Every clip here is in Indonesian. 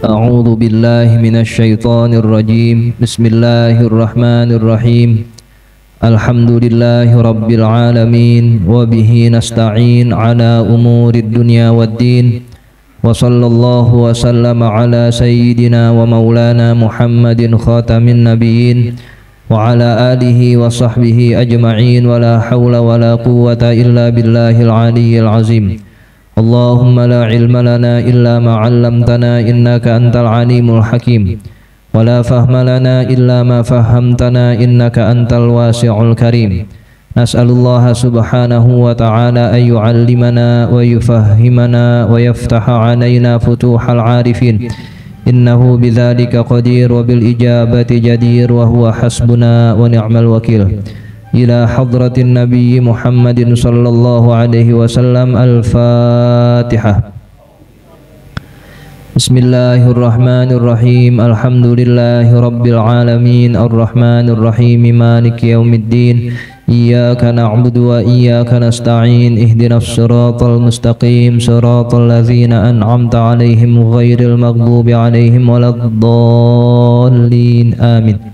أعوذ بالله من الشيطان الرجيم. بسم الله الرحمن الرحيم. الحمد لله رب العالمين، وبه نستعين على أمور الدنيا والدين، وصلى الله وسلم على سيدنا ومولانا محمد خاتم النبيين وعلى آله وصحبه أجمعين، ولا حول ولا قوة إلا بالله العلي العظيم. اللهم لا علم لنا إلا ما علمتنا إنك أنت العليم الحكيم، ولا فهم لنا إلا ما فهمتنا إنك أنت الواسع الكريم. نسأل الله سبحانه وتعالى أن يعلمنا ويفهمنا ويفتح علينا فتوح العارفين، إنه بذلك قدير وبالإجابة جدير، وهو حسبنا ونعم الوكيل. إلى حضرة النبي محمد صلى الله عليه وسلم. الفاتحة. بسم الله الرحمن الرحيم. الحمد لله رب العالمين، الرحمن الرحيم، مالك يوم الدين. إياك نعبد وإياك نستعين. اهدنا الصراط المستقيم، صراط الذين أنعمت عليهم غير المغضوب عليهم ولا الضالين. آمين.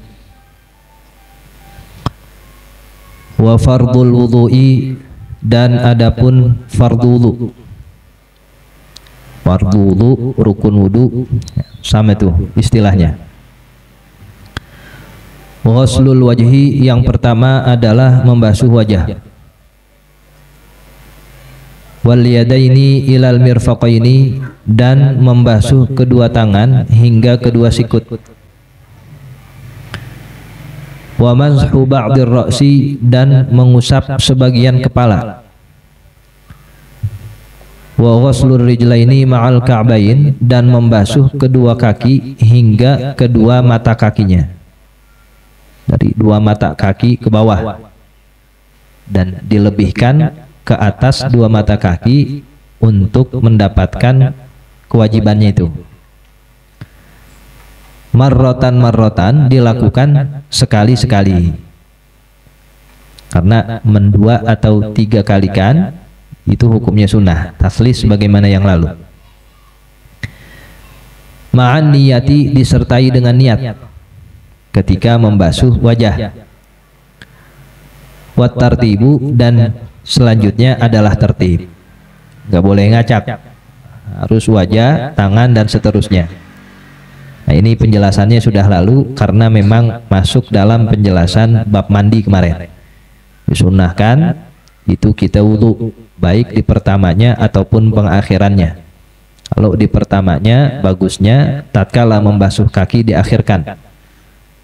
Wa fardul wudu'i, dan adapun fardu wudu. Fardu wudu, rukun wudu, sama itu istilahnya. Ghuslul wajhi, yang pertama adalah membasuh wajah. Wal yadaini ilal mirfaqaini, dan membasuh kedua tangan hingga kedua sikut. Wa mazhu ba'dir ra'si, dan mengusap sebagian kepala. Wa ghuslur rijlaini ma'al ka'bain, dan membasuh kedua kaki hingga kedua mata kakinya, dari dua mata kaki ke bawah, dan dilebihkan ke atas dua mata kaki untuk mendapatkan kewajibannya itu. Marrotan dilakukan sekali-sekali, karena mendua atau tiga kalikan itu hukumnya sunnah, taslis sebagaimana yang lalu. Ma'an niyati, disertai dengan niat ketika membasuh wajah. Wat tartibu, dan selanjutnya adalah tertib, nggak boleh ngacak, harus wajah, tangan, dan seterusnya. Nah, ini penjelasannya sudah lalu karena memang masuk dalam penjelasan bab mandi kemarin. Disunnahkan itu kita wudu, baik di pertamanya ataupun pengakhirannya. Kalau di pertamanya bagusnya tatkala membasuh kaki diakhirkan.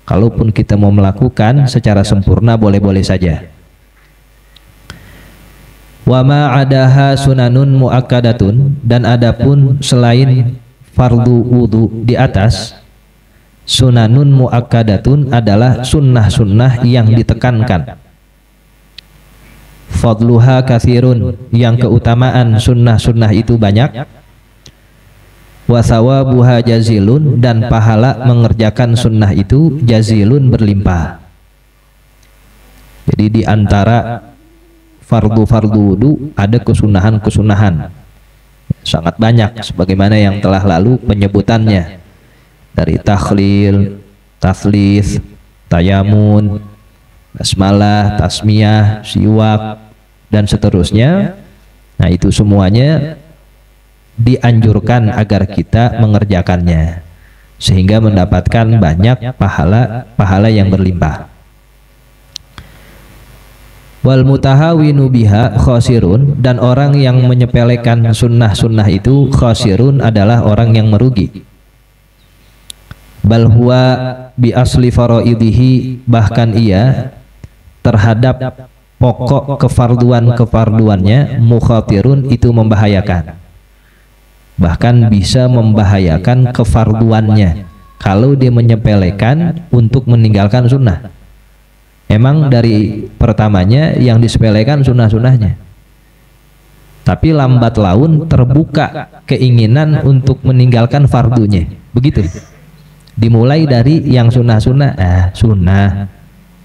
Kalaupun kita mau melakukan secara sempurna boleh-boleh saja. Wa ma adaha sunanun muakkadatun, dan adapun selain fardu wudu di atas, sunanun muakkadatun adalah sunnah-sunnah yang ditekankan. Fadluha katsirun, yang keutamaan sunnah-sunnah itu banyak. Wa thawabuha jazilun, dan pahala mengerjakan sunnah itu jazilun, berlimpah. Jadi di antara fardu-fardu wudu ada kesunahan-kesunahan sangat banyak, sebagaimana yang telah lalu penyebutannya, dari takhlil, taflits, tayamun, basmalah, tasmiyah, siwak, dan seterusnya. Nah, itu semuanya dianjurkan agar kita mengerjakannya sehingga mendapatkan banyak pahala yang berlimpah. Wal mutahawinu biha khasirun, dan orang yang menyepelekan sunnah-sunnah itu khasirun, adalah orang yang merugi. Bal huwa bi asli faraidihi, bahkan ia terhadap pokok kefarduannya mukhatirun, itu membahayakan, bahkan bisa membahayakan kefarduannya kalau dia menyepelekan untuk meninggalkan sunnah. Emang dari pertamanya yang disepelekan sunnah-sunnahnya, tapi lambat laun terbuka keinginan untuk meninggalkan fardunya, begitu. Dimulai dari yang sunnah-sunnah, sunnah,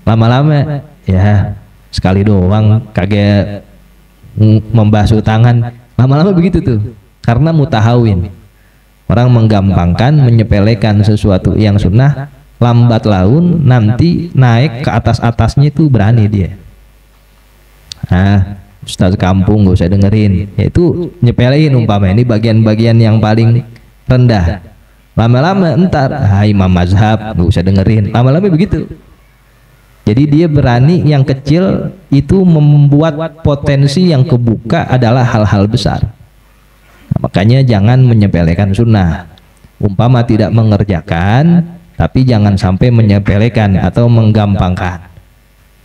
lama-lama ya sekali doang kagak membasuh tangan, lama-lama begitu tuh, karena mutahawin. Orang menggampangkan, menyepelekan sesuatu yang sunnah, lambat laun nanti naik ke atas-atasnya itu berani dia. Nah, ustaz kampung gak usah dengerin, yaitu nyepelein umpama ini bagian-bagian yang paling rendah. Lama-lama entar, imam mazhab gak usah dengerin, lama-lama begitu. Jadi dia berani yang kecil itu membuat potensi yang kebuka adalah hal-hal besar. Nah, makanya jangan menyepelekan sunnah. Umpama tidak mengerjakan, tapi jangan sampai menyepelekan atau menggampangkan,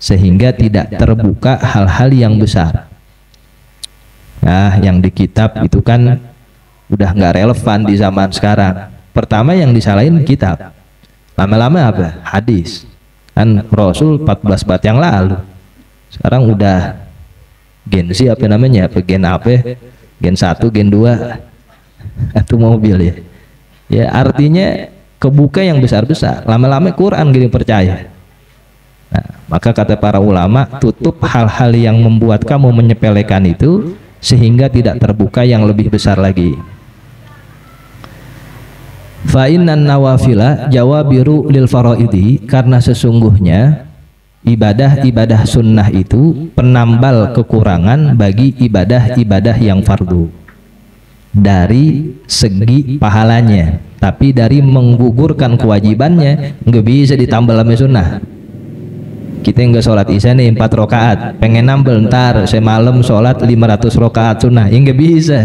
sehingga tidak terbuka hal-hal yang besar. Nah, yang di kitab itu kan udah nggak relevan di zaman sekarang. Pertama yang disalahin kitab, lama-lama apa? Hadis. Kan Rasul 14 abad yang lalu. Sekarang udah gen Z apa namanya? Gen apa? Gen 1, gen 2 itu mobil ya. Ya artinya kebuka yang besar-besar. Lama-lama Quran gini percaya. Nah, maka kata para ulama, tutup hal-hal yang membuat kamu menyepelekan itu sehingga tidak terbuka yang lebih besar lagi. Fa innan nawafila jawabiru lil faraidi, karena sesungguhnya ibadah-ibadah sunnah itu penambal kekurangan bagi ibadah-ibadah yang fardu dari segi pahalanya, tapi dari menggugurkan kewajibannya nggak bisa ditambal sama sunnah. Kita nggak sholat isya nih 4 rakaat, pengen nambel ntar semalam sholat 500 rakaat sunnah, ya nggak bisa.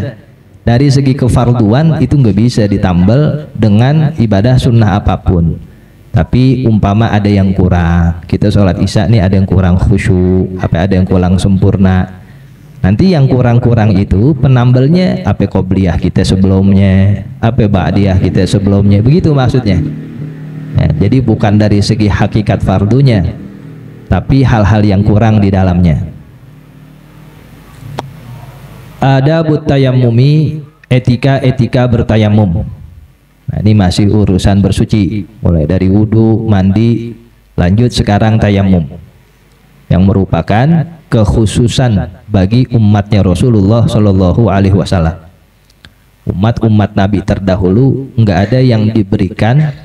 Dari segi kefarduan itu nggak bisa ditambal dengan ibadah sunnah apapun. Tapi umpama ada yang kurang, kita sholat isya nih ada yang kurang khusyuk, ada yang kurang sempurna, nanti yang kurang-kurang itu penambelnya apa qobliyah kita sebelumnya, apa ba'diyah kita sebelumnya, begitu maksudnya ya. Jadi bukan dari segi hakikat fardunya, tapi hal-hal yang kurang di dalamnya. Adabut tayammumi, etika-etika bertayamum. Nah, ini masih urusan bersuci, mulai dari wudhu, mandi, lanjut sekarang tayamum, yang merupakan kekhususan bagi umatnya Rasulullah Shallallahu Alaihi Wasallam. Umat-umat Nabi terdahulu nggak ada yang diberikan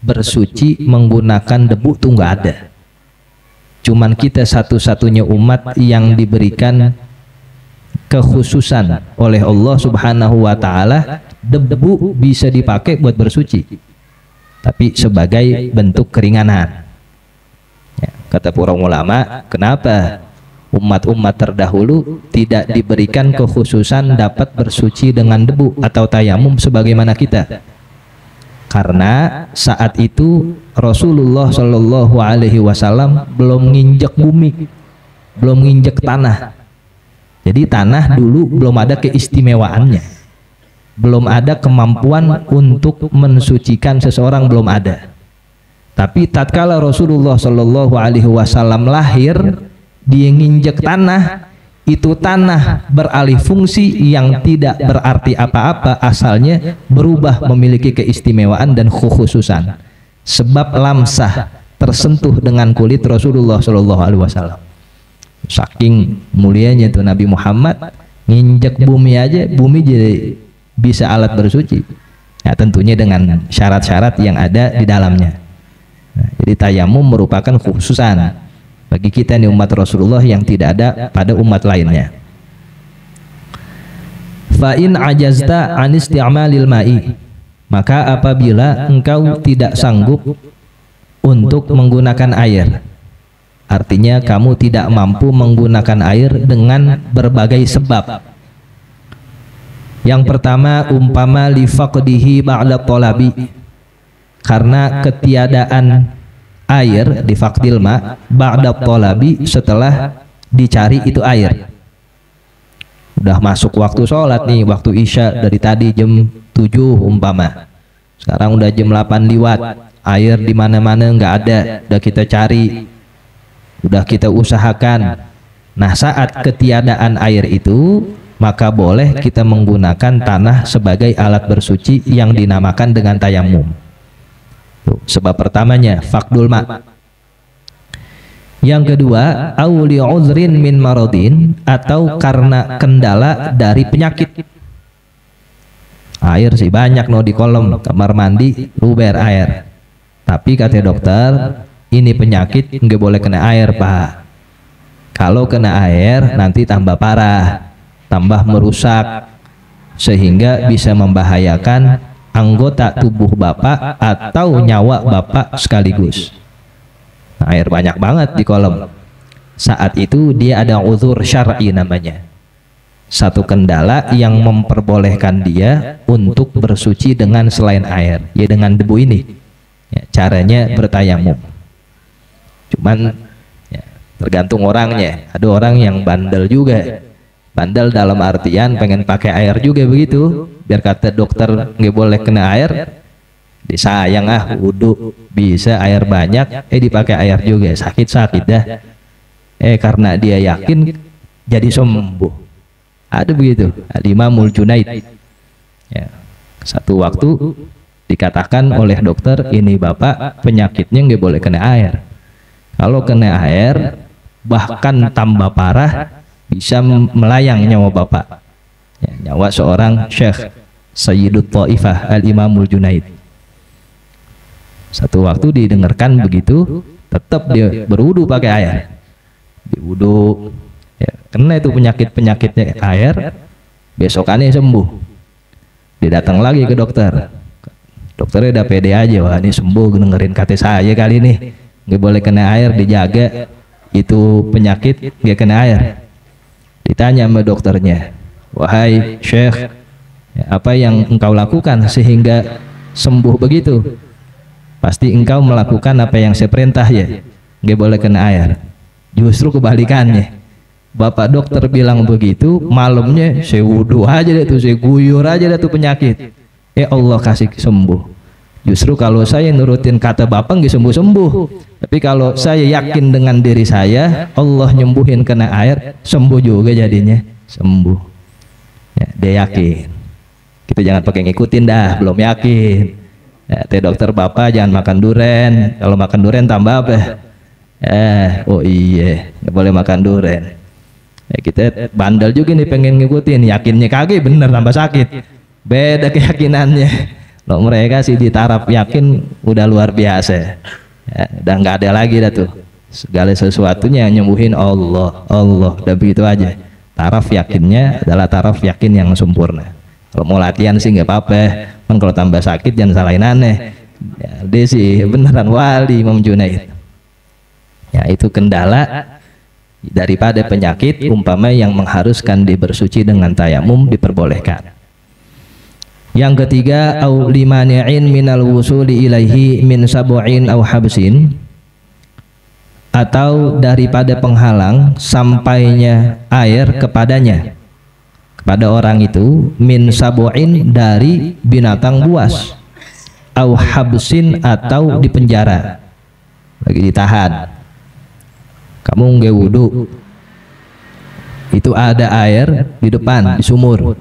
bersuci menggunakan debu, tuh nggak ada. Cuman kita satu-satunya umat yang diberikan kekhususan oleh Allah Subhanahu wa Ta'ala, debu bisa dipakai buat bersuci, tapi sebagai bentuk keringanan ya. Kata para ulama, kenapa umat-umat terdahulu tidak diberikan kekhususan dapat bersuci dengan debu atau tayamum sebagaimana kita? Karena saat itu Rasulullah Shallallahu Alaihi Wasallam belum nginjek bumi, belum nginjek tanah. Jadi tanah dulu belum ada keistimewaannya, belum ada kemampuan untuk mensucikan seseorang, belum ada. Tapi tatkala Rasulullah Shallallahu Alaihi Wasallam lahir, dia nginjek tanah, itu tanah beralih fungsi yang tidak berarti apa-apa, asalnya berubah memiliki keistimewaan dan kekhususan, sebab lamsah tersentuh dengan kulit Rasulullah Shallallahu Alaihi Wasallam. Saking mulianya tuh Nabi Muhammad, nginjek bumi aja, bumi jadi bisa alat bersuci. Ya, tentunya dengan syarat-syarat yang ada di dalamnya. Nah, jadi tayamum merupakan khususan bagi kita nih umat Rasulullah yang tidak ada pada umat lainnya. Fa in ajazta an isti'malil ma'i, maka apabila engkau tidak sanggup untuk menggunakan air, artinya kamu tidak mampu menggunakan air dengan berbagai sebab. Yang pertama, umpama li faqdihi ba'da talabi, karena ketiadaan air, di faqdil ma ba'da talabi, setelah dicari itu air. Udah masuk waktu sholat nih, waktu isya dari tadi jam 7 umpama, sekarang udah jam 8 liwat, air di mana-mana nggak ada, udah kita cari, udah kita usahakan. Nah, saat ketiadaan air itu, maka boleh kita menggunakan tanah sebagai alat bersuci yang dinamakan dengan tayamum. Tuh, sebab pertamanya faqdul ma. Yang kedua, auli uzrin min maradin, atau karena kendala dari penyakit. Air sih banyak no di kolam kamar mandi, luber air. Tapi kata dokter, ini penyakit nggak boleh kena air pak. Kalau kena air nanti tambah parah, tambah merusak, sehingga bisa membahayakan anggota tubuh bapak atau nyawa bapak sekaligus. Nah, air banyak banget di kolam. Saat itu dia ada uzur syar'i namanya, satu kendala yang memperbolehkan dia untuk bersuci dengan selain air, ya dengan debu ini ya, caranya bertayamum. Cuman ya, tergantung orangnya. Ada orang yang bandel juga, bandel dalam artian pengen pakai air juga begitu, biar kata dokter nggak boleh kena air, disayang wudhu bisa air banyak, dipakai air juga, sakit-sakit dah. Karena dia yakin jadi sembuh. Ada begitu. Al-Imamul Junaid ya, satu waktu dikatakan oleh dokter, ini bapak penyakitnya nggak boleh kena air. Kalau kena air bahkan tambah parah, bisa melayang nyawa bapak ya, nyawa seorang Syekh Sayyidut Taifah Al-Imamul Junaid. Satu waktu didengarkan begitu, tetap dia berwudu pakai air, diwudu ya, kena itu penyakitnya air, besokannya sembuh. Dia datang lagi ke dokter, dokternya udah pede aja, wah ini sembuh dengerin kata saya kali ini, nggak boleh kena air, dijaga itu penyakit nggak kena air. Ditanya sama dokternya, wahai Syekh, apa yang engkau lakukan sehingga sembuh begitu? Pasti engkau melakukan apa yang saya perintah ya, nggak boleh kena air. Justru kebalikannya, bapak dokter bilang begitu, malamnya saya wudhu aja deh tuh, saya guyur aja deh tuh penyakit, Allah kasih sembuh. Justru kalau saya nurutin kata bapak nggak sembuh-sembuh, tapi kalau saya yakin dengan diri saya, Allah nyembuhin kena air, sembuh juga jadinya, sembuh ya, dia yakin. Kita jangan pakai ngikutin dah, belum yakin ya, dokter bapak jangan makan duren, kalau makan duren tambah apa? Oh iya, nggak boleh makan duren ya. Kita bandel juga nih pengen ngikutin, yakinnya kagak, bener tambah sakit. Beda keyakinannya. Loh, mereka sih di taraf yakin udah luar biasa ya, udah nggak ada lagi dah tuh, segala sesuatunya yang nyembuhin Allah, udah begitu aja. Taraf yakinnya adalah taraf yakin yang sempurna. Kalau mau latihan sih nggak apa-apa, kan kalau tambah sakit jangan salahin aneh ya, dia sih beneran wali Imam Junaid ya. Itu kendala daripada penyakit umpama yang mengharuskan dibersuci dengan tayamum diperbolehkan. Yang ketiga, au limani'in minal wusuli ilaihi min sab'in au habsin, atau daripada penghalang sampainya air kepadanya, kepada orang itu, min sab'in dari binatang buas, au habsin atau dipenjara, lagi ditahan. Kamu nggak wudhu, itu ada air di depan di sumur,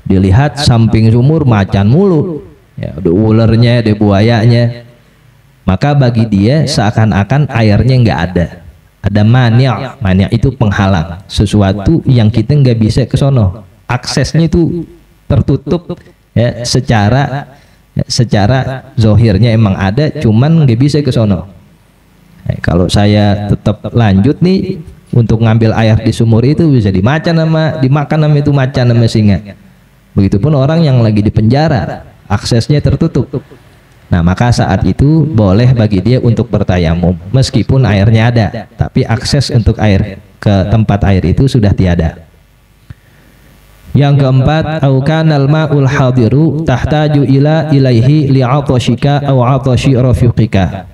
dilihat samping sumur macan mulu ya, ada ulernya, ada buayanya, maka bagi dia seakan-akan airnya nggak ada mania'. Mania' itu penghalang, sesuatu yang kita nggak bisa ke sono, aksesnya itu tertutup ya, secara zohirnya emang ada, cuman nggak bisa ke sono. Kalau saya tetap lanjut nih untuk ngambil air di sumur itu, bisa dimakan sama itu macan sama singa. Begitupun orang yang lagi di penjara, aksesnya tertutup. Nah, maka saat itu boleh bagi dia untuk bertayamum meskipun airnya ada, tapi akses untuk air ke tempat air itu sudah tiada. Yang keempat, au kanal ma'ul hadiru tahtaju ilaihi li'atashika aw 'atashi rafiqika,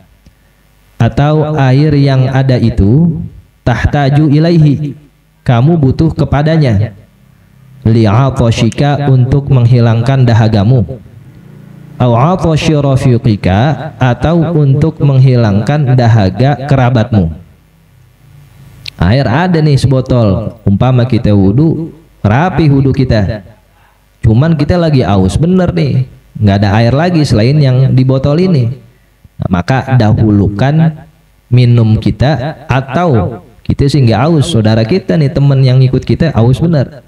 atau air yang ada itu tahtaju ilaihi, kamu butuh kepadanya, li'atashika untuk menghilangkan dahagamu, au 'atashi rafiqika atau untuk menghilangkan dahaga kerabatmu. Air ada nih sebotol, umpama kita wudhu, rapi wudhu kita, cuman kita lagi aus bener nih, nggak ada air lagi selain yang di botol ini. Nah, maka dahulukan minum kita, atau kita sih nggak aus, saudara kita nih, teman yang ikut kita aus bener,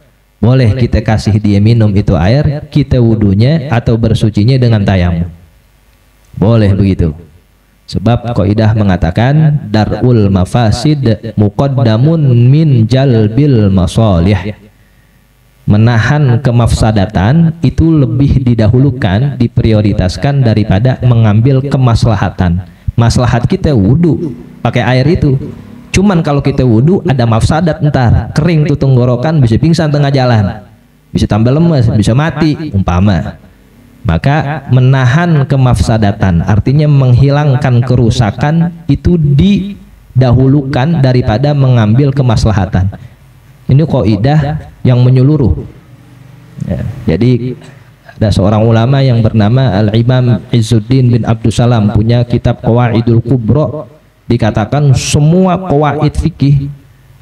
boleh kita kasih dia minum itu air, kita wudunya atau bersucinya dengan tayamum. Boleh begitu. Sebab kaidah mengatakan darul mafasid muqaddamun min jalbil masalih. Menahan kemafsadatan itu lebih didahulukan, diprioritaskan daripada mengambil kemaslahatan. Maslahat kita wudu pakai air itu. Cuman kalau kita wudu ada mafsadat, ntar kering tuh tenggorokan, bisa pingsan tengah jalan, bisa tambah lemes, bisa mati umpama. Maka menahan kemafsadatan artinya menghilangkan kerusakan itu didahulukan daripada mengambil kemaslahatan. Ini kaidah yang menyeluruh ya, jadi ada seorang ulama yang bernama Al-Imam Izzuddin bin Abdussalam punya kitab Qawaidul Kubra. Dikatakan semua qawaid fikih,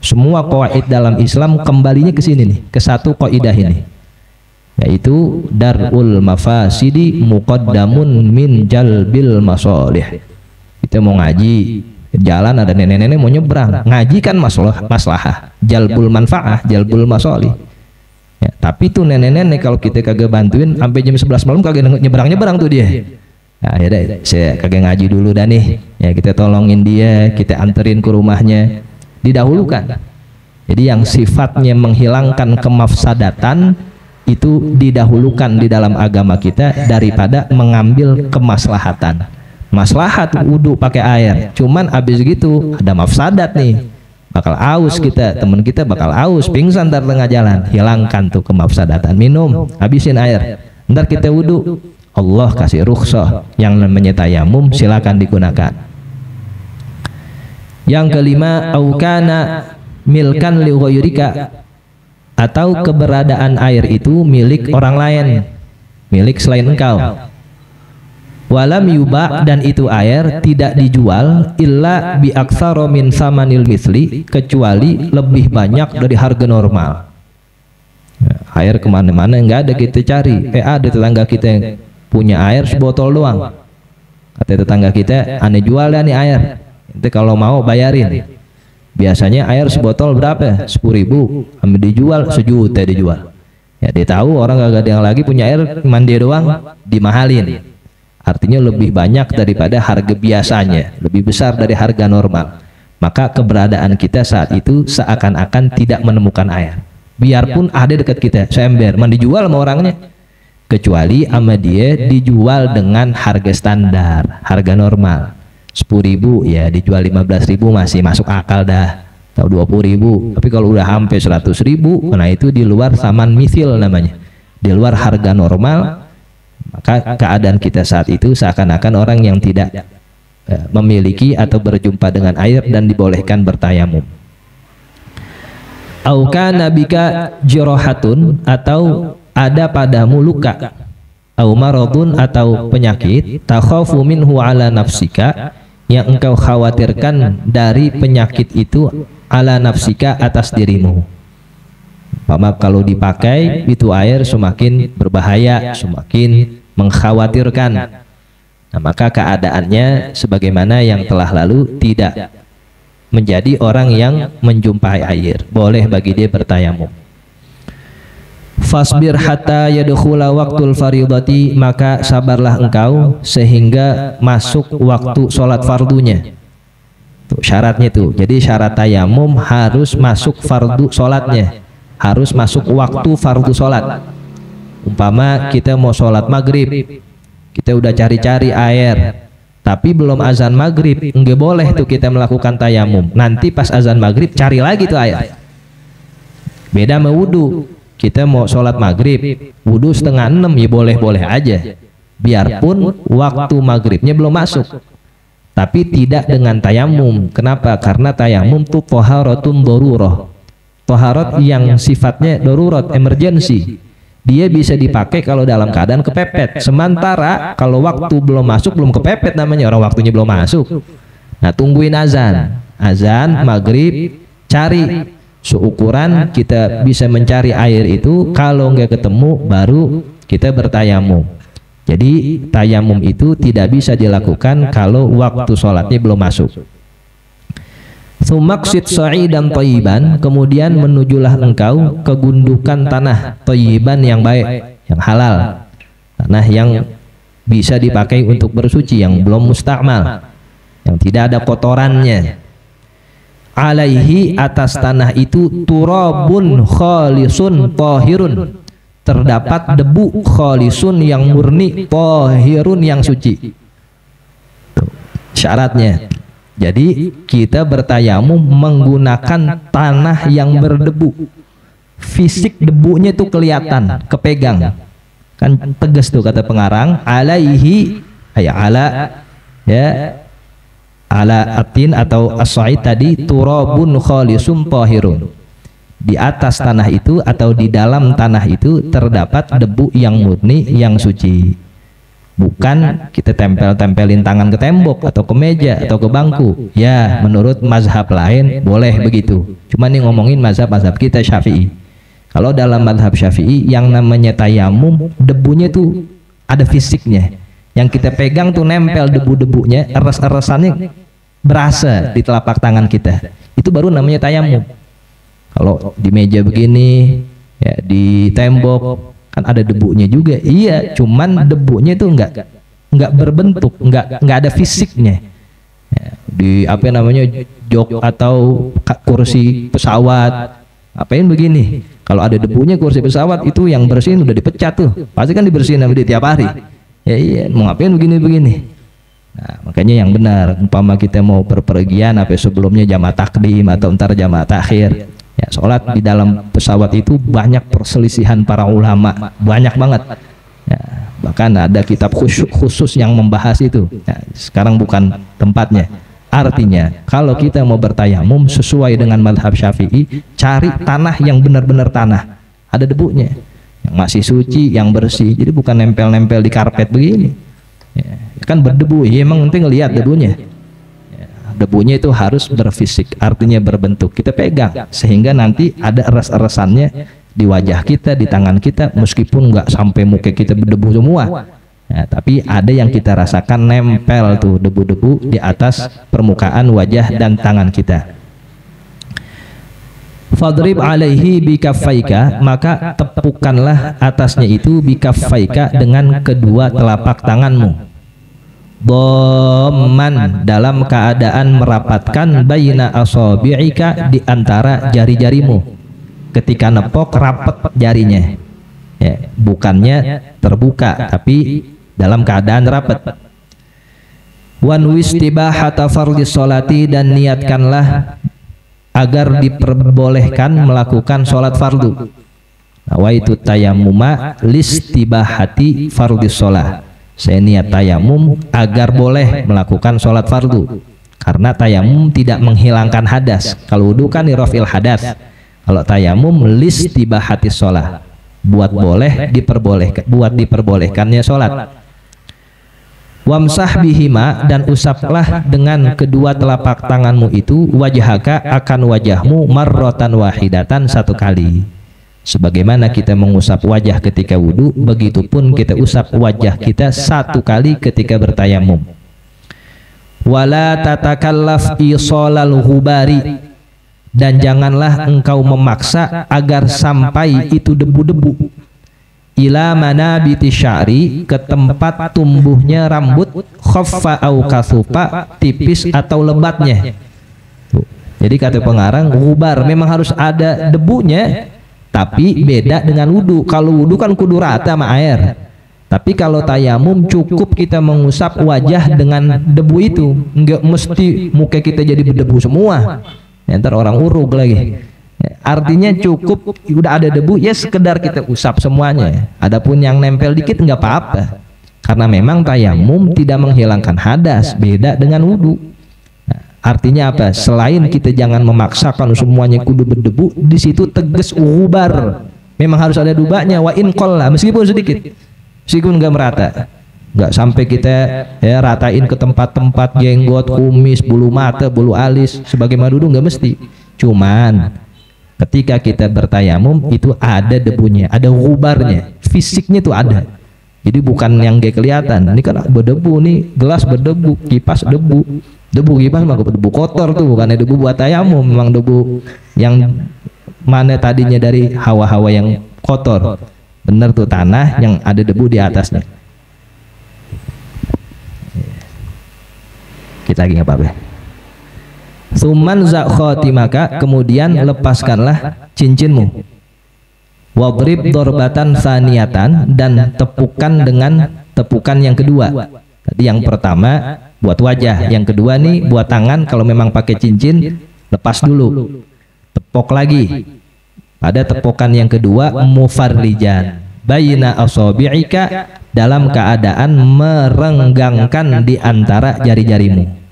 semua qawaid dalam Islam kembalinya ke sini nih, ke satu kaidah ini, yaitu darul mafasidi muqaddamun min jalbil masalih. Kita mau ngaji, jalan ada nenek-nenek mau nyebrang, ngaji kan maslahah, jalbul manfaah, jalbul masalih. Ya, tapi tuh nenek-nenek kalau kita kagak bantuin sampai jam 11 malam kagak nyebrang-nyebrang tuh dia. Nah, ya deh, saya kagak ngaji dulu dah nih. Ya kita tolongin dia, kita anterin ke rumahnya, didahulukan. Jadi yang sifatnya menghilangkan kemafsadatan itu didahulukan di dalam agama kita daripada mengambil kemaslahatan. Maslahat wudu pakai air, cuman abis gitu ada mafsadat nih, bakal aus kita, temen kita bakal aus, pingsan ntar tengah jalan. Hilangkan tuh kemafsadatan, minum, habisin air, ntar kita wudu. Allah kasih rukhsah yang namanya tayamum, silakan digunakan. Yang kelima, aukana milkan li ghairika, atau keberadaan air itu milik orang lain, milik selain engkau. Walam yuba, dan itu air tidak dijual illa bi aktsara min samanil misli, kecuali lebih banyak dari harga normal. Air kemana-mana nggak ada kita cari. Ada tetangga kita yang punya air sebotol doang, kata tetangga kita, aneh jual dah nih air, itu kalau mau bayarin. Biasanya air sebotol berapa? 10.000, ambil dijual 1 juta dijual. Ya dia tahu orang gak ada yang lagi punya air mandi doang, dimahalin. Artinya lebih banyak daripada harga biasanya, lebih besar dari harga normal. Maka keberadaan kita saat itu seakan-akan tidak menemukan air. Biarpun ada dekat kita, seember, mandi jual sama orangnya. Kecuali sama dia dijual dengan harga standar, harga normal. 10.000 ya dijual 15.000 masih masuk akal dah, atau 20.000. Tapi kalau udah hampir 100.000, nah itu di luar saman misil namanya, di luar harga normal. Maka keadaan kita saat itu seakan-akan orang yang tidak memiliki atau berjumpa dengan air dan dibolehkan bertayamum. Au kana bika jirahatun, atau ada padamu luka, au maradun, atau penyakit, takhafu minhu ala nafsika, yang engkau khawatirkan dari penyakit itu ala nafsika, atas dirimu. Maka kalau dipakai itu air semakin berbahaya, semakin mengkhawatirkan. Nah, maka keadaannya sebagaimana yang telah lalu, tidak menjadi orang yang menjumpai air, boleh bagi dia bertayamum. Fasbir hatta yadkhula waqtul faridati, maka sabarlah engkau sehingga masuk waktu sholat fardunya. Tuh syaratnya tuh. Jadi syarat tayamum harus masuk fardu sholatnya, harus masuk waktu fardu sholat. Umpama kita mau sholat maghrib, kita udah cari-cari air, tapi belum azan maghrib, enggak boleh tuh kita melakukan tayamum. Nanti pas azan maghrib cari lagi tuh air. Beda sama wudu. Kita mau sholat maghrib, wudu 5:30 ya boleh-boleh aja, biarpun waktu maghribnya belum masuk. Tapi tidak dengan tayamum. Kenapa? Karena tayamum tuh toharatun dorurah, toharat yang sifatnya darurat, emergensi. Dia bisa dipakai kalau dalam keadaan kepepet. Sementara kalau waktu belum masuk, belum kepepet namanya, orang waktunya belum masuk. Nah tungguin azan, azan maghrib, cari seukuran kita bisa mencari air itu. Kalau nggak ketemu baru kita bertayamum. Jadi tayamum itu tidak bisa dilakukan kalau waktu sholatnya belum masuk. Tsumaqsid sa'idan thayyiban, kemudian menujulah engkau ke gundukan tanah thayyiban yang baik, yang halal, tanah yang bisa dipakai untuk bersuci, yang belum mustakmal, yang tidak ada kotorannya. Alaihi, atas tanah itu, turabun khalisun tahirun, terdapat debu khalisun yang murni, tahirun yang suci. Tuh, syaratnya. Jadi kita bertayamum menggunakan tanah yang berdebu. Fisik debunya itu kelihatan, kepegang. Kan tegas tuh kata pengarang, alaihi ya ala, ya ala atin atau as-sa'id tadi, turabun khalisum tahirun. Di atas tanah itu atau di dalam tanah itu terdapat debu yang murni, yang suci. Bukan kita tempel-tempelin tangan ke tembok atau ke meja atau ke bangku. Ya, menurut mazhab lain boleh begitu. Cuma nih ngomongin mazhab kita Syafi'i. Kalau dalam mazhab Syafi'i yang namanya tayamum, debunya tuh ada fisiknya. Yang kita pegang tuh nempel debu-debunya, eres-eresannya berasa di telapak tangan kita. Itu baru namanya tayamum. Kalau di meja begini, ya di tembok kan ada debunya juga. Iya, cuman debunya itu enggak berbentuk, enggak ada fisiknya. Ya, di apa namanya jok atau kursi pesawat, apain begini? Kalau ada debunya kursi pesawat itu yang bersihin udah dipecat tuh. Pasti kan dibersihin sama dia tiap hari. Ya iya, mau ngapain begini-begini. Nah, makanya yang benar, umpama kita mau berpergian apa sebelumnya jamaah takdim atau ntar jamaah takhir, ya sholat di dalam pesawat itu banyak perselisihan para ulama, banyak banget. Ya, bahkan ada kitab khusus yang membahas itu. Ya, sekarang bukan tempatnya. Artinya, kalau kita mau bertayamum sesuai dengan mazhab Syafi'i, cari tanah yang benar-benar tanah, ada debunya, yang masih suci, yang bersih. Jadi bukan nempel-nempel di karpet begini. Ya, kan berdebu, ya emang penting ngelihat debunya. Ya, debunya itu harus berfisik, artinya berbentuk. Kita pegang sehingga nanti ada eres-eresannya di wajah kita, di tangan kita, meskipun nggak sampai muka kita berdebu semua. Ya, tapi ada yang kita rasakan nempel tuh debu-debu di atas permukaan wajah dan tangan kita. Fadrib alaihi bikaffaika, maka tepukanlah atasnya itu bikaffaika dengan kedua telapak tanganmu. Dhamman, dalam keadaan merapatkan, baina asabi'ika, di antara jari-jarimu. Ketika nepok rapat jarinya. Ya, bukannya terbuka tapi dalam keadaan rapat. Wan wistibahata fardhis sholati, dan niatkanlah agar diperbolehkan melakukan sholat fardu. Nawaitu tayammuma listibahati fardhis sholah. Saya niat tayamum agar boleh melakukan sholat fardu. Karena tayamum tidak menghilangkan hadas. Kalau wudu kan irafil hadas. Kalau tayamum listibahati sholah, buat boleh diperbolehkan, buat diperbolehkannya sholat. Wamsah bihima, dan usaplah dengan kedua telapak tanganmu itu wajhaka, akan wajahmu, marrotan wahidatan, satu kali. Sebagaimana kita mengusap wajah ketika wudu, begitupun kita usap wajah kita satu kali ketika bertayamum. Wala tatakallaf isolal hubari, dan janganlah engkau memaksa agar sampai itu debu-debu ila manabiti sya'ri, ke tempat tumbuhnya rambut, khaffa au kasufa, tipis atau lebatnya. Tuh. Jadi kata pengarang, gubar memang harus ada debunya, tapi beda dengan wudu. Kalau wudu kan kudu rata sama air, tapi kalau tayamum cukup kita mengusap wajah dengan debu itu, enggak mesti muka kita jadi berdebu semua. Ya, ntar orang urug lagi. Artinya cukup udah ada debu, ya sekedar kita usap semuanya. Adapun yang nempel dikit nggak apa-apa, karena memang tayamum tidak menghilangkan hadas, beda dengan wudu. Nah, artinya apa? Selain kita jangan memaksakan semuanya kudu berdebu, di situ tegas ubar, memang harus ada dubanya. Wa in qalla, meskipun sedikit, meskipun nggak merata, nggak sampai kita ya ratain ke tempat-tempat jenggot, kumis, bulu mata, bulu alis sebagaimana wudu, nggak mesti. Cuman ketika kita bertayamum itu ada debunya, ada gubarnya, fisiknya tuh ada. Jadi bukan yang gak kelihatan. Ini kan berdebu nih, gelas berdebu, kipas debu. Debu kipas mah debu kotor tuh, bukan debu buat tayamum, memang debu yang mana tadinya dari hawa-hawa yang kotor. Bener tuh, tanah yang ada debu di atasnya. Kita lagi apa-apa. Suman zakhotimaka, kemudian lepaskanlah cincinmu. Wadrib dorbatan saniyatan, dan tepukan dengan tepukan yang kedua. Tadi yang pertama buat wajah, yang kedua nih buat tangan. Kalau memang pakai cincin, lepas dulu, tepok lagi. Pada tepokan yang kedua, mufarrijan baina asabi'ika, dalam keadaan merenggangkan di antara jari-jarimu.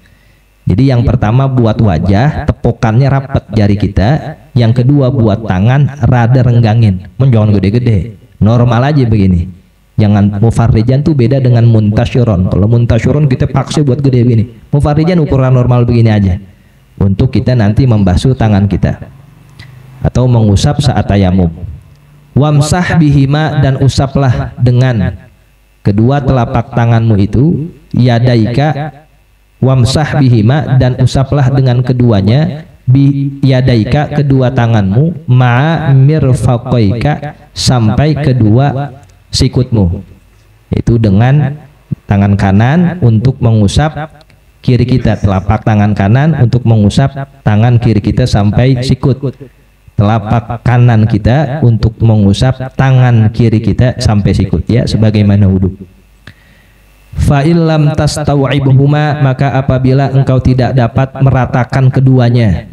Jadi yang pertama buat wajah, tepokannya rapat jari kita. Yang kedua buat tangan, rada renggangin, jangan gede-gede, normal aja begini. Jangan, mufarrijan tuh beda dengan muntasyuron. Kalau muntasyuron kita paksa buat gede begini. Mufarrijan ukuran normal begini aja, untuk kita nanti membasuh tangan kita atau mengusap saat tayamum. Wamsah bihima, dan usaplah dengan kedua telapak tanganmu itu. Yadaika, wamsah bihima, dan usaplah dengan keduanya. Bi yadaika, kedua tanganmu. Ma'a mirfaqaika, sampai kedua sikutmu, itu dengan tangan kanan untuk mengusap kiri kita, telapak tangan kanan untuk mengusap tangan kiri kita sampai sikut, telapak kanan kita untuk mengusap tangan kiri kita sampai sikut, ya, sebagaimana wudu. Fa illam tastaw'ibhuma, maka apabila engkau tidak dapat meratakan keduanya,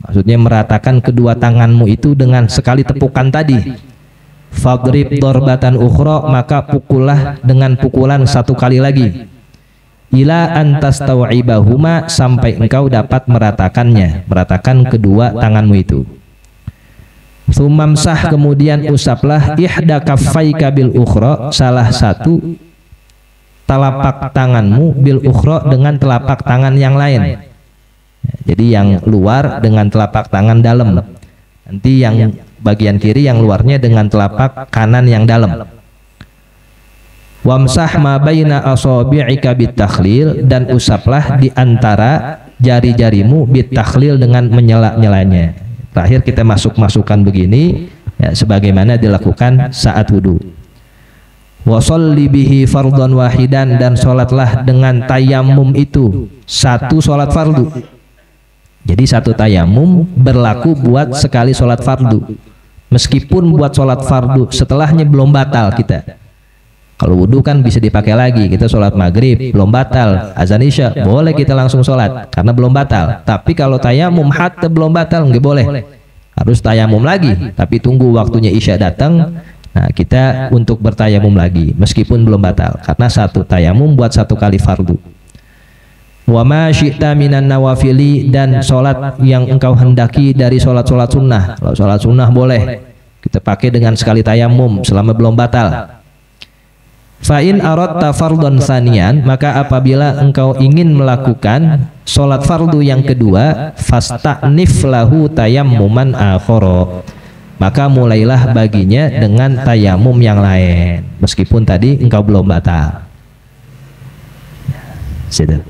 maksudnya meratakan kedua tanganmu itu dengan sekali tepukan tadi, fadrib dorbatan ukhra, maka pukullah dengan pukulan satu kali lagi. Ila antas taw'ibahuma, sampai engkau dapat meratakannya, meratakan kedua tanganmu itu. Sumamsah, kemudian usaplah ihda kaffaika bil ukhra, salah satu telapak tanganmu, bil ukhra, dengan telapak tangan yang lain. Jadi yang luar dengan telapak tangan dalam, nanti yang bagian kiri yang luarnya dengan telapak kanan yang dalam. Wamsah ma baina asabi'ika bitakhlil, dan usaplah di antara jari-jarimu bitakhlil, dengan menyela-nyelanya. Terakhir kita masukkan begini, ya, sebagaimana dilakukan saat wudu. Wa sholli bihi fardhan wahidan, dan sholatlah dengan tayamum itu satu sholat fardu. Jadi satu tayamum berlaku buat sekali sholat fardu. Meskipun buat sholat fardu setelahnya belum batal kita. Kalau wudhu kan bisa dipakai lagi, kita sholat maghrib belum batal, azan isya boleh kita langsung sholat karena belum batal. Tapi kalau tayamum hatta belum batal nggak boleh, harus tayamum lagi. Tapi tunggu waktunya isya datang, nah kita untuk bertayamum lagi meskipun belum batal, karena satu tayamum buat satu kali fardu. Wa ma syi'ta minan nawafili, dan sholat yang engkau hendaki dari sholat-sholat sunnah. Kalau sholat sunnah boleh kita pakai dengan sekali tayamum selama belum batal. Fa in aradta fardhan tsaniyan, maka apabila engkau ingin melakukan sholat fardu yang kedua, fasta'nif lahu tayammuman akhara, maka mulailah baginya dengan tayamum yang lain meskipun tadi engkau belum batal. Sudah.